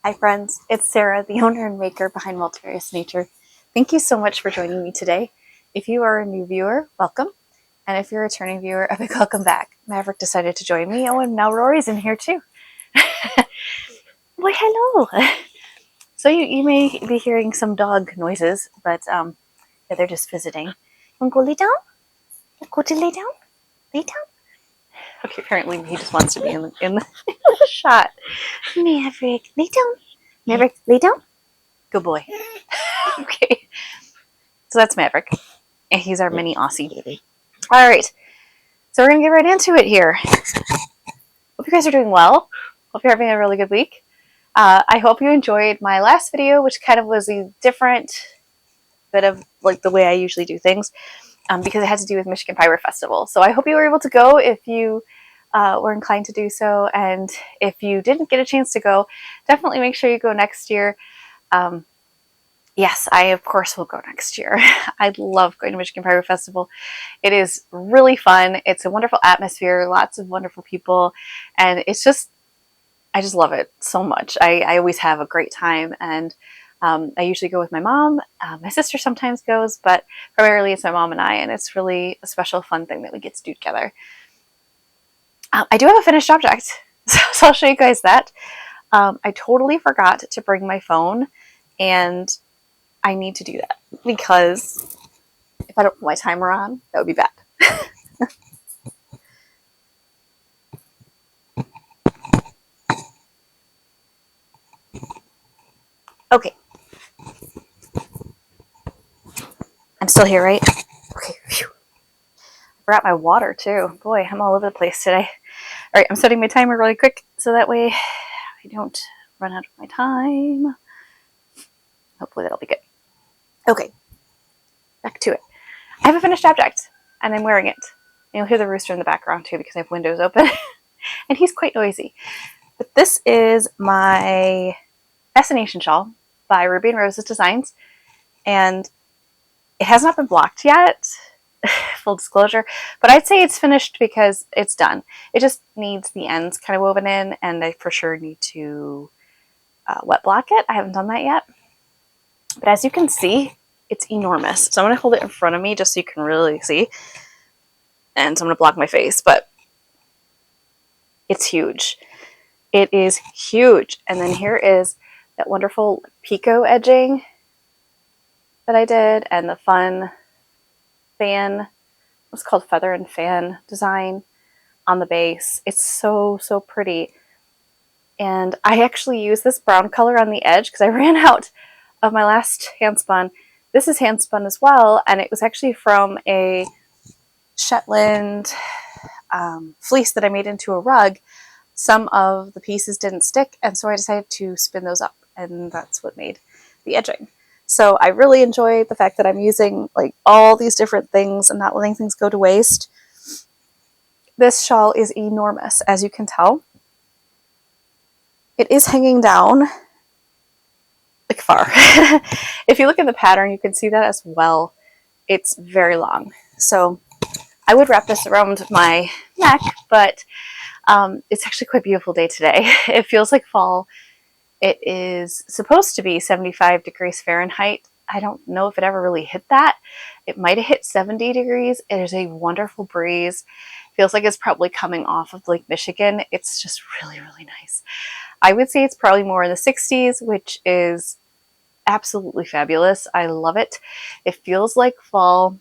Hi friends, it's Sarah, the owner and maker behind Multifarious Nature. Thank you so much for joining me today. If you are a new viewer, welcome. And if you're a returning viewer, a big welcome back. Maverick decided to join me. Oh, and now Rory's in here too. Why, hello. So you may be hearing some dog noises, but yeah, they're just visiting. Want to go lay down? Go to lay down? Lay down? Okay, apparently he just wants to be in the shot. Maverick, lay down. Maverick, lay down. Good boy. Okay. So that's Maverick. And he's our mini Aussie baby. All right. So we're going to get right into it here. Hope you guys are doing well. Hope you're having a really good week. I hope you enjoyed my last video, which kind of was a different bit of like the way I usually do things, because it had to do with Michigan Pirate Festival. So I hope you were able to go if you were inclined to do so. And if you didn't get a chance to go, definitely make sure you go next year. Yes, I of course will go next year. I love going to Michigan Pirate Festival. It is really fun. It's a wonderful atmosphere, lots of wonderful people, and it's just, I just love it so much. I always have a great time, and I usually go with my mom. My sister sometimes goes, but primarily it's my mom and I, and it's really a special, fun thing that we get to do together. I do have a finished object, so I'll show you guys that. I totally forgot to bring my phone, and I need to do that because if I don't put my timer on, that would be bad. Okay. I'm still here, right? Okay. Phew. I forgot my water too. Boy, I'm all over the place today. All right, I'm setting my timer really quick so that way I don't run out of my time. Hopefully that'll be good. Okay. Back to it. I have a finished object, and I'm wearing it. And you'll hear the rooster in the background too because I have windows open, and he's quite noisy. But this is my Fascination Shawl by Ruby and Roses Designs, and it has not been blocked yet, full disclosure, but I'd say it's finished because it's done. It just needs the ends kind of woven in, and I for sure need to wet block it. I haven't done that yet, but as you can see, it's enormous. So I'm going to hold it in front of me just so you can really see. And so I'm going to block my face, but it's huge. It is huge. And then here is that wonderful picot edging that I did, and the fun fan, what's called feather and fan design on the base. It's so, so pretty. And I actually used this brown color on the edge because I ran out of my last hand spun. This is hand spun as well, and it was actually from a Shetland fleece that I made into a rug. Some of the pieces didn't stick, and so I decided to spin those up, and that's what made the edging. So I really enjoy the fact that I'm using like all these different things and not letting things go to waste. This shawl is enormous, as you can tell. It is hanging down like far. If you look at the pattern, you can see that as well. It's very long. So I would wrap this around my neck, but it's actually quite a beautiful day today. It feels like fall. It is supposed to be 75 degrees Fahrenheit. I don't know if it ever really hit that. It might have hit 70 degrees. It is a wonderful breeze. Feels like it's probably coming off of Lake Michigan. It's just really, really nice. I would say it's probably more in the 60s, which is absolutely fabulous. I love it. It feels like fall.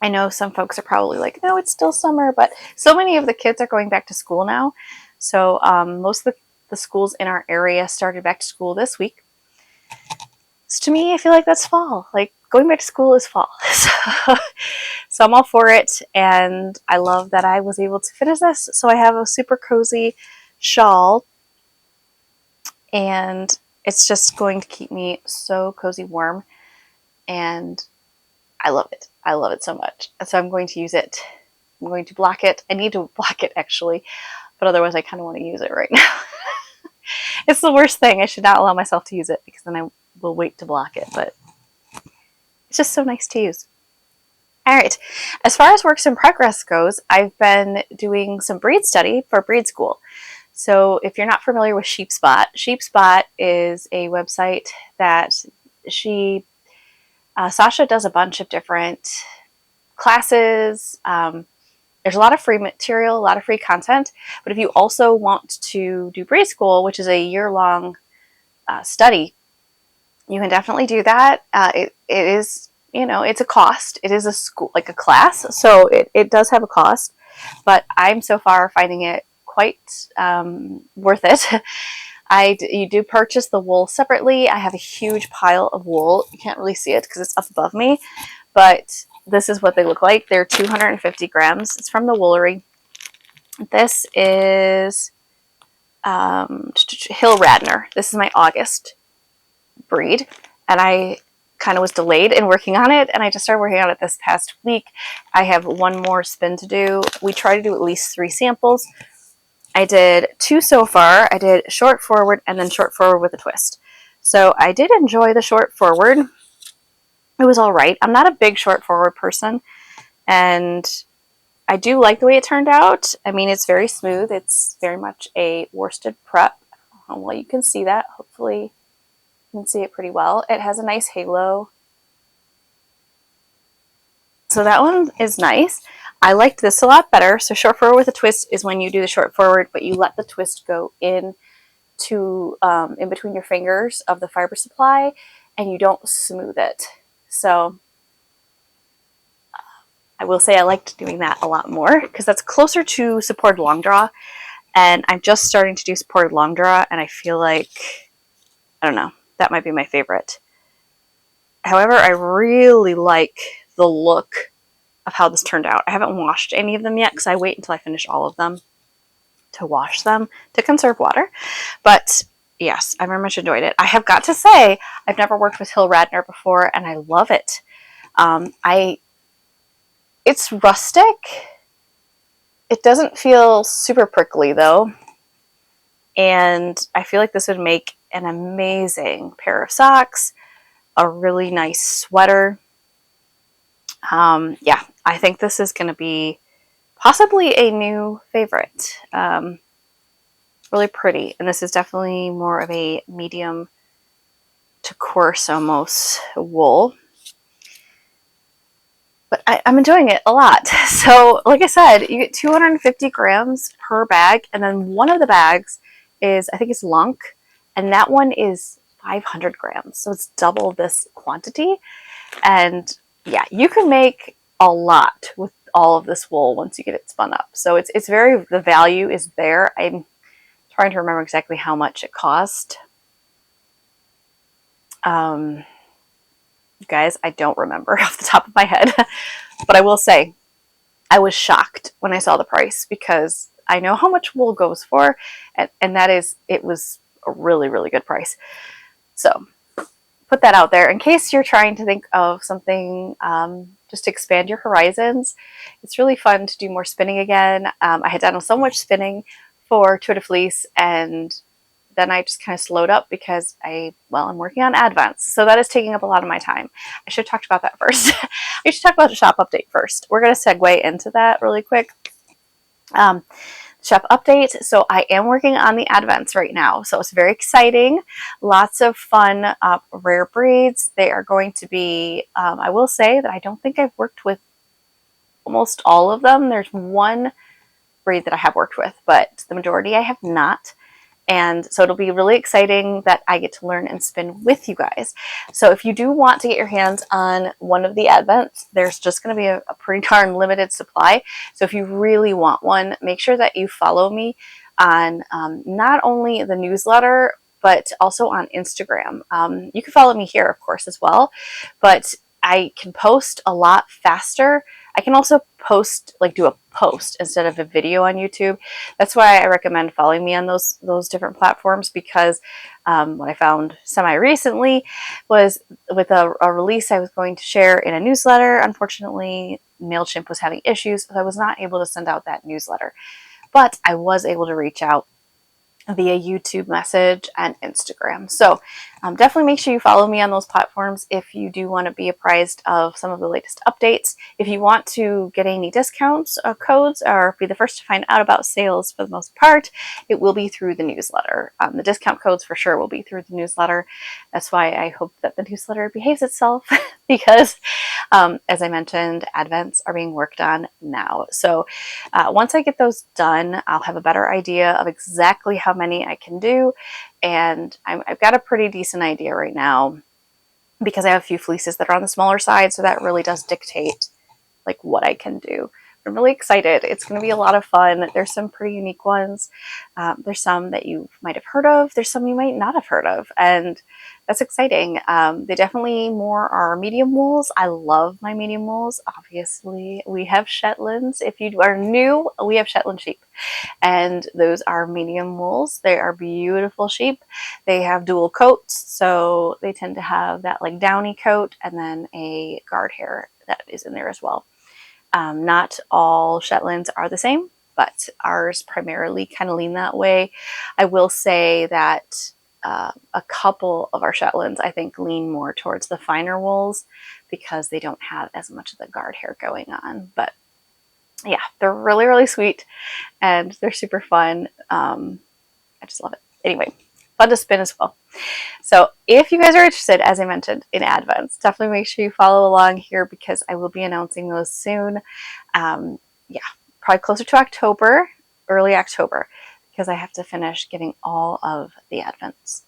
I know some folks are probably like, no, it's still summer, but so many of the kids are going back to school now. So most of the schools in our area started back to school this week. So to me, I feel like that's fall. Like going back to school is fall. So I'm all for it. And I love that I was able to finish this. So I have a super cozy shawl, and it's just going to keep me so cozy warm. And I love it. I love it so much. And so I'm going to use it. I'm going to block it. I need to block it actually, but otherwise I kind of want to use it right now. It's the worst thing. I should not allow myself to use it because then I will wait to block it, but it's just so nice to use. All right. As far as works in progress goes, I've been doing some breed study for breed school. So if you're not familiar with Sheepspot is a website that Sasha does a bunch of different classes. There's a lot of free material, a lot of free content. But if you also want to do Breeze School, which is a year-long study, you can definitely do that. It is, it's a cost. It is a school, like a class, so it does have a cost. But I'm so far finding it quite worth it. You do purchase the wool separately. I have a huge pile of wool. You can't really see it because it's up above me, but this is what they look like. They're 250 grams. It's from the Woolery. This is Hill Radnor. This is my August breed, and I kind of was delayed in working on it, and I just started working on it this past week. I have one more spin to do. We try to do at least 3 samples. I did 2 so far. I did short forward and then short forward with a twist. So I did enjoy the short forward. It was all right. I'm not a big short forward person, and I do like the way it turned out. I mean, it's very smooth. It's very much a worsted prep. Well, you can see that. Hopefully you can see it pretty well. It has a nice halo. So that one is nice. I liked this a lot better. So short forward with a twist is when you do the short forward, but you let the twist go in between your fingers of the fiber supply, and you don't smooth it. So I will say I liked doing that a lot more because that's closer to supported long draw, and I'm just starting to do supported long draw, and I feel like, I don't know, that might be my favorite. However, I really like the look of how this turned out. I haven't washed any of them yet because I wait until I finish all of them to wash them to conserve water. But yes, I very much enjoyed it. I have got to say, I've never worked with Hill Radnor before, and I love it. It's rustic. It doesn't feel super prickly though. And I feel like this would make an amazing pair of socks, a really nice sweater. Yeah, I think this is going to be possibly a new favorite. Really pretty. And this is definitely more of a medium to coarse almost wool. But I'm enjoying it a lot. So, like I said, you get 250 grams per bag, and then one of the bags is, I think it's Lunk, and that one is 500 grams. So it's double this quantity. And yeah, you can make a lot with all of this wool once you get it spun up. So it's the value is there. I'm trying to remember exactly how much it cost. Guys, I don't remember off the top of my head, but I will say I was shocked when I saw the price because I know how much wool goes for, and it was a really, really good price. So put that out there in case you're trying to think of something just to expand your horizons. It's really fun to do more spinning again. I had done so much spinning for Tour de Fleece, and then I just kind of slowed up because I'm working on Advents. So that is taking up a lot of my time. I should have talked about that first. I should talk about the shop update first. We're going to segue into that really quick. Shop update. So I am working on the Advents right now. So it's very exciting. Lots of fun, rare breeds. They are going to be, I will say that I don't think I've worked with almost all of them. There's one breed that I have worked with, but the majority I have not. And so it'll be really exciting that I get to learn and spin with you guys. So if you do want to get your hands on one of the Advents, there's just going to be a pretty darn limited supply. So if you really want one, make sure that you follow me on not only the newsletter, but also on Instagram. You can follow me here, of course, as well. But I can post a lot faster. I can also do a post instead of a video on YouTube. That's why I recommend following me on those different platforms, because what I found semi-recently was with a release I was going to share in a newsletter. Unfortunately, MailChimp was having issues, so I was not able to send out that newsletter. But I was able to reach out via YouTube message and Instagram. So definitely make sure you follow me on those platforms if you do want to be apprised of some of the latest updates. If you want to get any discounts or codes or be the first to find out about sales, for the most part, it will be through the newsletter. The discount codes for sure will be through the newsletter. That's why I hope that the newsletter behaves itself because as I mentioned, advents are being worked on now. So once I get those done, I'll have a better idea of exactly how many I can do. And I've got a pretty decent idea right now because I have a few fleeces that are on the smaller side. So that really does dictate like what I can do. I'm really excited. It's going to be a lot of fun. There's some pretty unique ones. There's some that you might have heard of. There's some you might not have heard of. And that's exciting. They definitely more are medium wools. I love my medium wools. Obviously, we have Shetlands. If you are new, we have Shetland sheep. And those are medium wools. They are beautiful sheep. They have dual coats. So they tend to have that like downy coat and then a guard hair that is in there as well. Not all Shetlands are the same, but ours primarily kind of lean that way. I will say that a couple of our Shetlands, I think, lean more towards the finer wools because they don't have as much of the guard hair going on. But yeah, they're really, really sweet and they're super fun. I just love it. Anyway, fun to spin as well. So if you guys are interested, as I mentioned, in advents, definitely make sure you follow along here because I will be announcing those soon. Yeah, probably closer to October, early October, because I have to finish getting all of the advents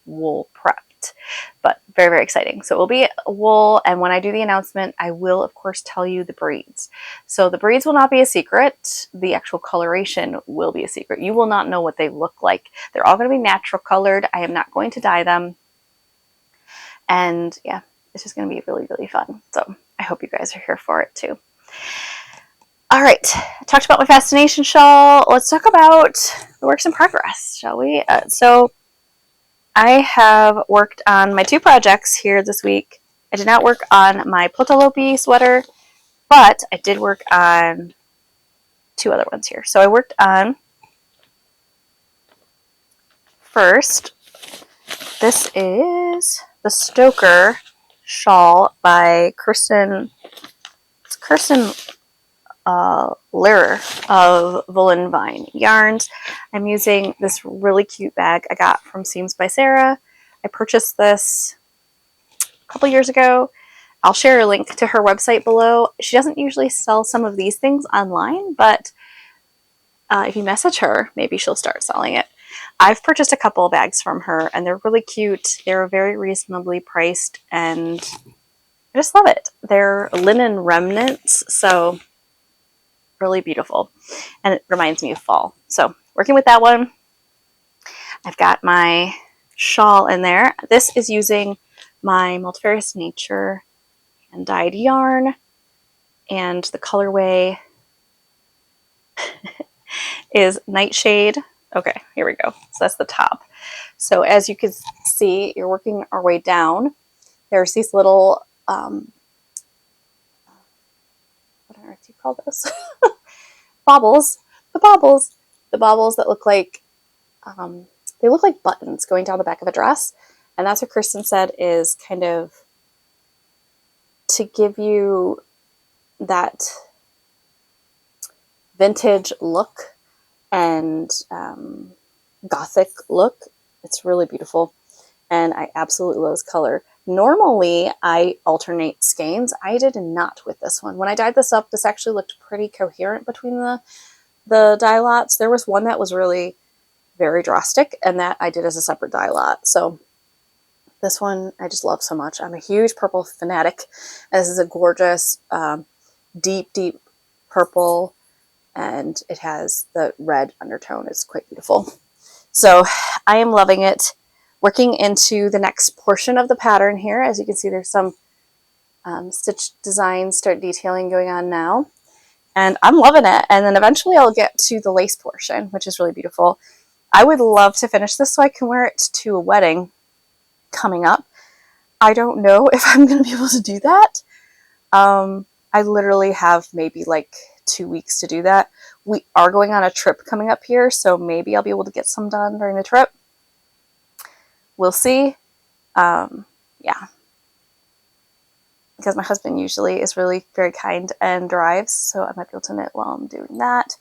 wool prepped. But very, very exciting. So it will be wool, and when I do the announcement, I will, of course, tell you the breeds. So the breeds will not be a secret. The actual coloration will be a secret. You will not know what they look like. They're all going to be natural colored. I am not going to dye them. And yeah, it's just going to be really, really fun. So I hope you guys are here for it too. All right, I talked about my fascination shawl. Let's talk about the works in progress, shall we? So I have worked on my 2 projects here this week. I did not work on my Plotalopi sweater, but I did work on 2 other ones here. So I worked on, first, this is the Stoker shawl by Kirsten Lehrer of Woolen Vine Yarns. I'm using this really cute bag I got from Seams by Sarah. I purchased this a couple years ago. I'll share a link to her website below. She doesn't usually sell some of these things online, but if you message her, maybe she'll start selling it. I've purchased a couple of bags from her, and they're really cute. They're very reasonably priced, and I just love it. They're linen remnants, so really beautiful, and it reminds me of fall. So working with that one. I've got my shawl in there. This is using my Multifarious Nature and dyed yarn, and the colorway is Nightshade. Okay, here we go. So that's the top. So as you can see, you're working our way down. There's these little what on earth do you call this? Baubles. The baubles that look like they look like buttons going down the back of a dress. And that's what Kristen said is kind of to give you that vintage look and gothic look. It's really beautiful. And I absolutely love this color. Normally, I alternate skeins. I did not with this one. When I dyed this up, this actually looked pretty coherent between the dye lots. There was one that was really very drastic, and that I did as a separate dye lot. So this one I just love so much. I'm a huge purple fanatic. This is a gorgeous, deep, deep purple, and it has the red undertone. It's quite beautiful. So I am loving it. Working into the next portion of the pattern here. As you can see, there's some stitch design, start detailing going on now. And I'm loving it. And then eventually I'll get to the lace portion, which is really beautiful. I would love to finish this so I can wear it to a wedding coming up. I don't know if I'm going to be able to do that. I literally have maybe like 2 weeks to do that. We are going on a trip coming up here, so maybe I'll be able to get some done during the trip. We'll see. Yeah. Because my husband usually is really very kind and drives, so I might be able to knit while I'm doing that.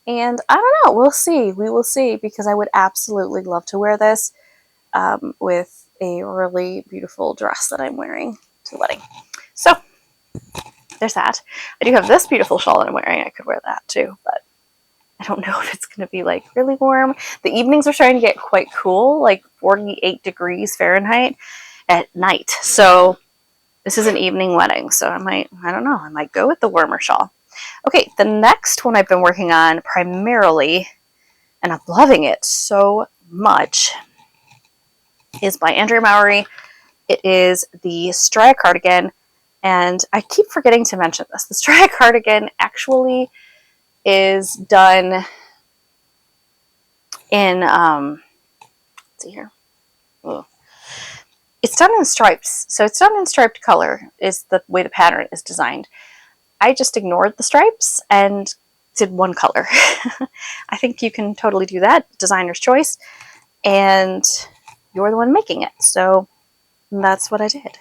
And I don't know, we'll see. We will see, because I would absolutely love to wear this with a really beautiful dress that I'm wearing to the wedding. So there's that. I do have this beautiful shawl that I'm wearing. I could wear that too, but I don't know if it's going to be like really warm. The evenings are starting to get quite cool, like 48 degrees Fahrenheit at night. So this is an evening wedding, so I don't know, I might go with the warmer shawl. Okay, the next one I've been working on primarily, and I'm loving it so much, is by Andrea Mowry. It is the Straya cardigan, and I keep forgetting to mention this. The Straya cardigan actually is done in, let's see here. Ugh. It's done in stripes. So it's done in striped color is the way the pattern is designed. I just ignored the stripes and did one color. I think you can totally do that. Designer's choice. And you're the one making it. So that's what I did.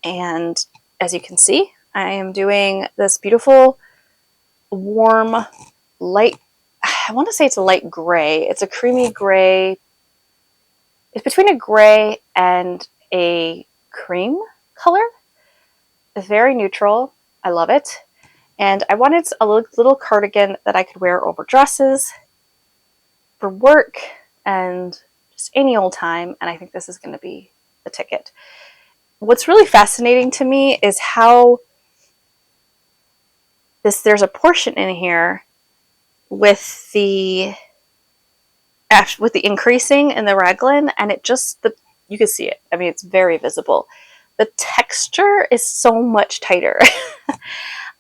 And as you can see, I am doing this beautiful, warm, light, I want to say it's a light gray. It's a creamy gray. It's between a gray and a cream color. It's very neutral. I love it. And I wanted a little cardigan that I could wear over dresses, for work, and just any old time. And I think this is going to be the ticket. What's really fascinating to me is how there's a portion in here with the increasing in the raglan, and it just, you can see it. I mean, it's very visible. The texture is so much tighter.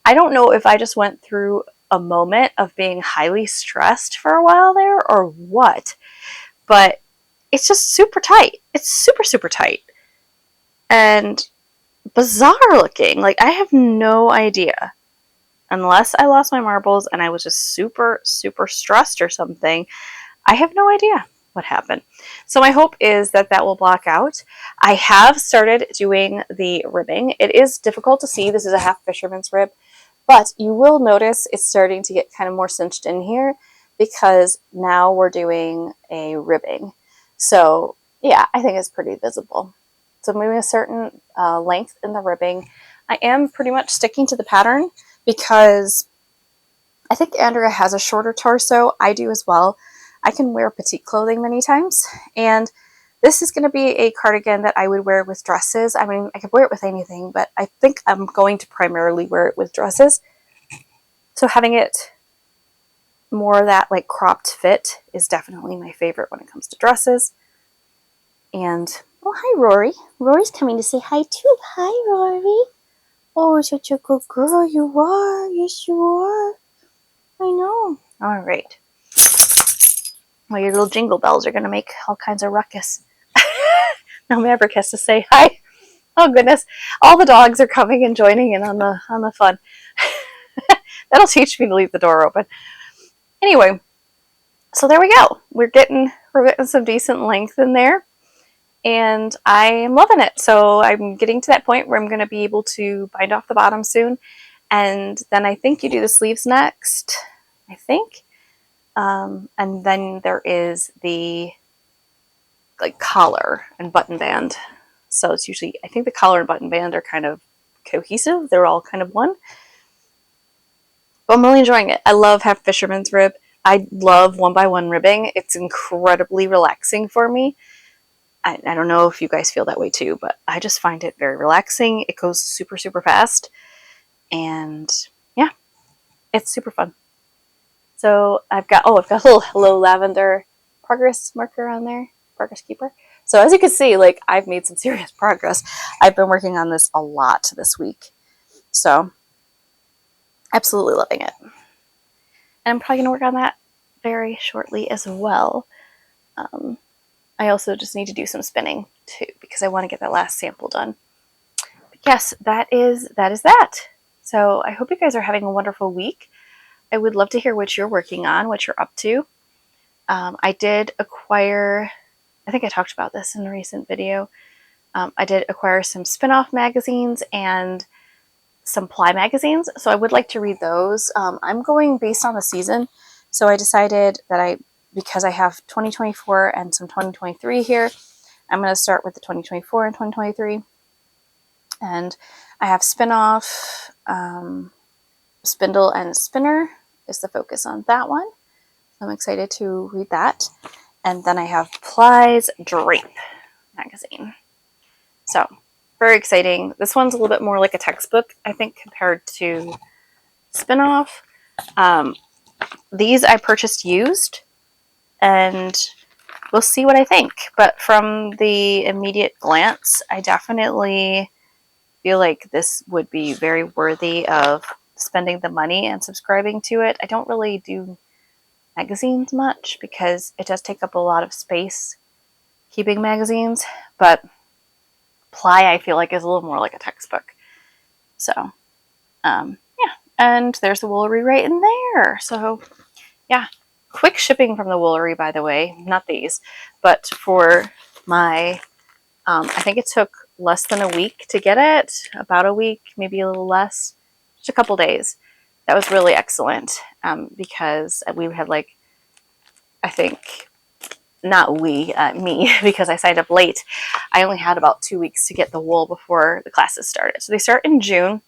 I don't know if I just went through a moment of being highly stressed for a while there or what, but it's just super tight. It's super, super tight and bizarre looking. Like, I have no idea, unless I lost my marbles and I was just super, super stressed or something. I have no idea what happened. So my hope is that will block out. I have started doing the ribbing. It is difficult to see. This is a half fisherman's rib, but you will notice it's starting to get kind of more cinched in here because now we're doing a ribbing. So yeah, I think it's pretty visible. So I'm moving a certain length in the ribbing. I am pretty much sticking to the pattern because I think Andrea has a shorter torso. I do as well. I can wear petite clothing many times, and this is going to be a cardigan that I would wear with dresses. I mean, I could wear it with anything, but I think I'm going to primarily wear it with dresses. So having it more that like cropped fit is definitely my favorite when it comes to dresses. And, oh, hi, Rory. Rory's coming to say hi too. Hi, Rory. Oh, such a good girl you are. Yes, you are. I know. All right. Well, your little jingle bells are going to make all kinds of ruckus. Now Maverick has to say hi. Oh, goodness. All the dogs are coming and joining in on the fun. That'll teach me to leave the door open. Anyway, so there we go. We're getting some decent length in there, and I am loving it. So I'm getting to that point where I'm going to be able to bind off the bottom soon, and then I think you do the sleeves next. I think. And then there is the like collar and button band. So it's usually, I think the collar and button band are kind of cohesive. They're all kind of one. But I'm really enjoying it. I love half fisherman's rib. I love 1x1 ribbing. It's incredibly relaxing for me. I don't know if you guys feel that way too, but I just find it very relaxing. It goes super, super fast. And yeah, it's super fun. So I've got a little hello lavender progress marker on there, progress keeper. So as you can see, like, I've made some serious progress. I've been working on this a lot this week. So absolutely loving it. And I'm probably going to work on that very shortly as well. I also just need to do some spinning too, because I want to get that last sample done. But yes, that is that. So I hope you guys are having a wonderful week. I would love to hear what you're working on, what you're up to. I did acquire, I think I talked about this in a recent video. I did acquire some spin-off magazines and some ply magazines, so I would like to read those. I'm going based on the season, so I decided that because I have 2024 and some 2023 here, I'm going to start with the 2024 and 2023. And I have spin-off, spindle and spinner is the focus on that one. I'm excited to read that. And then I have Plies Drape magazine. So, very exciting. This one's a little bit more like a textbook, I think, compared to Spin-Off. These I purchased used, and we'll see what I think. But from the immediate glance, I definitely feel like this would be very worthy of spending the money and subscribing to it. I don't really do magazines much because it does take up a lot of space keeping magazines, but Ply I feel like is a little more like a textbook. So yeah, and there's the Woolery right in there. So yeah, quick shipping from the Woolery, by the way, not these, but for my I think it took less than a week to get it, about a week, maybe a little less, just a couple days. That was really excellent because we had I think, not me, because I signed up late. I only had about 2 weeks to get the wool before the classes started. So they start in June.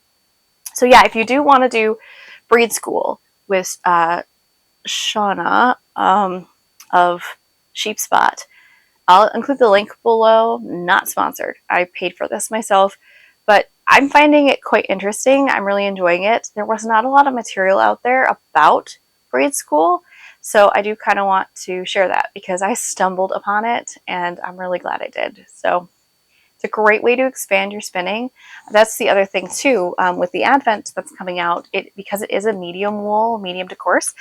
So yeah, if you do want to do breed school with Shauna of Sheep Spot, I'll include the link below. Not sponsored. I paid for this myself, but I'm finding it quite interesting. I'm really enjoying it. There was not a lot of material out there about breed school, so I do kind of want to share that because I stumbled upon it and I'm really glad I did. So it's a great way to expand your spinning. That's the other thing too, with the Advent that's coming out, because it is a medium wool, medium to coarse,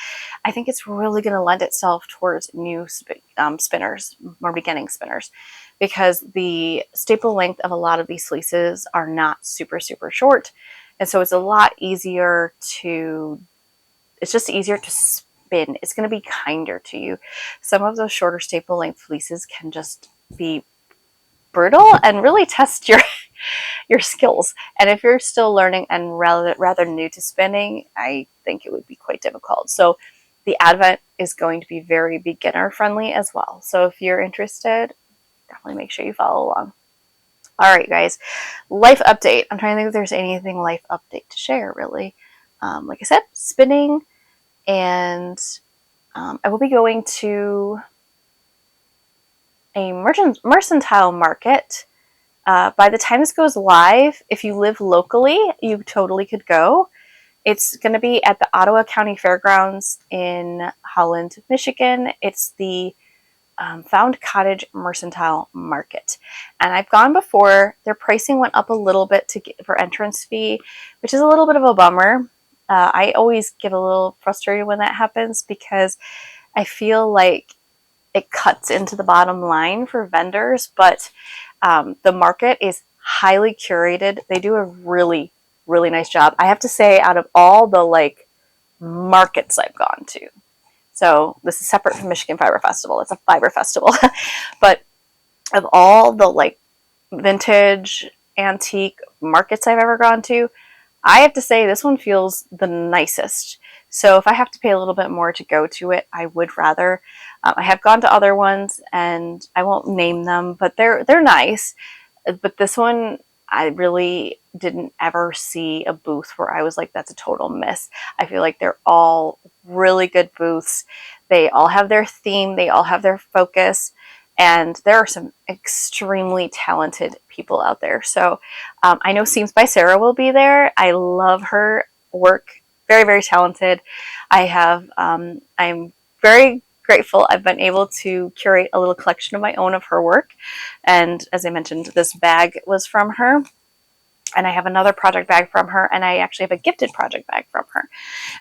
I think it's really going to lend itself towards new spinners, more beginning spinners, because the staple length of a lot of these fleeces are not super, super short. And so it's a lot easier it's just easier to spin. It's going to be kinder to you. Some of those shorter staple length fleeces can just be brutal and really test your skills. And if you're still learning and rather new to spinning, I think it would be quite difficult. So the Advent is going to be very beginner friendly as well. So if you're interested, definitely make sure you follow along. All right, guys, life update. I'm trying to think if there's anything life update to share, really. Like I said, spinning, and I will be going to a Mercantile market. By the time this goes live, if you live locally, you totally could go. It's going to be at the Ottawa County Fairgrounds in Holland, Michigan. It's the Found Cottage Mercantile Market. And I've gone before. Their pricing went up a little bit for entrance fee, which is a little bit of a bummer. I always get a little frustrated when that happens because I feel like it cuts into the bottom line for vendors, but the market is highly curated. They do a really, really nice job. I have to say, out of all the markets I've gone to, so this is separate from Michigan Fiber Festival. It's a fiber festival, but of all the vintage, antique markets I've ever gone to, I have to say this one feels the nicest. So if I have to pay a little bit more to go to it, I would rather. I have gone to other ones, and I won't name them, but they're nice. But this one, I really didn't ever see a booth where I was like, that's a total miss. I feel like they're all really good booths. They all have their theme. They all have their focus. And there are some extremely talented people out there. So I know Seams by Sarah will be there. I love her work. Very, very talented. I'm very grateful I've been able to curate a little collection of my own of her work. And as I mentioned, this bag was from her. And I have another project bag from her, and I actually have a gifted project bag from her.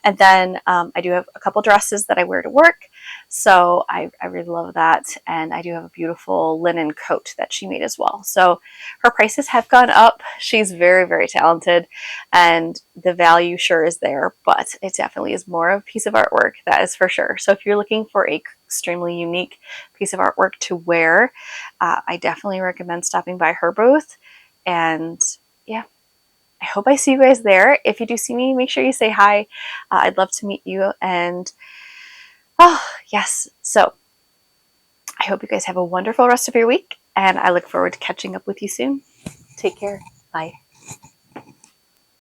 And then I do have a couple dresses that I wear to work, so I really love that. And I do have a beautiful linen coat that she made as well. So her prices have gone up. She's very, very talented, and the value sure is there, but it definitely is more of a piece of artwork, that is for sure. So if you're looking for a extremely unique piece of artwork to wear, I definitely recommend stopping by her booth. And yeah, I hope I see you guys there. If you do see me, make sure you say hi. I'd love to meet you. And oh, yes. So I hope you guys have a wonderful rest of your week. And I look forward to catching up with you soon. Take care. Bye.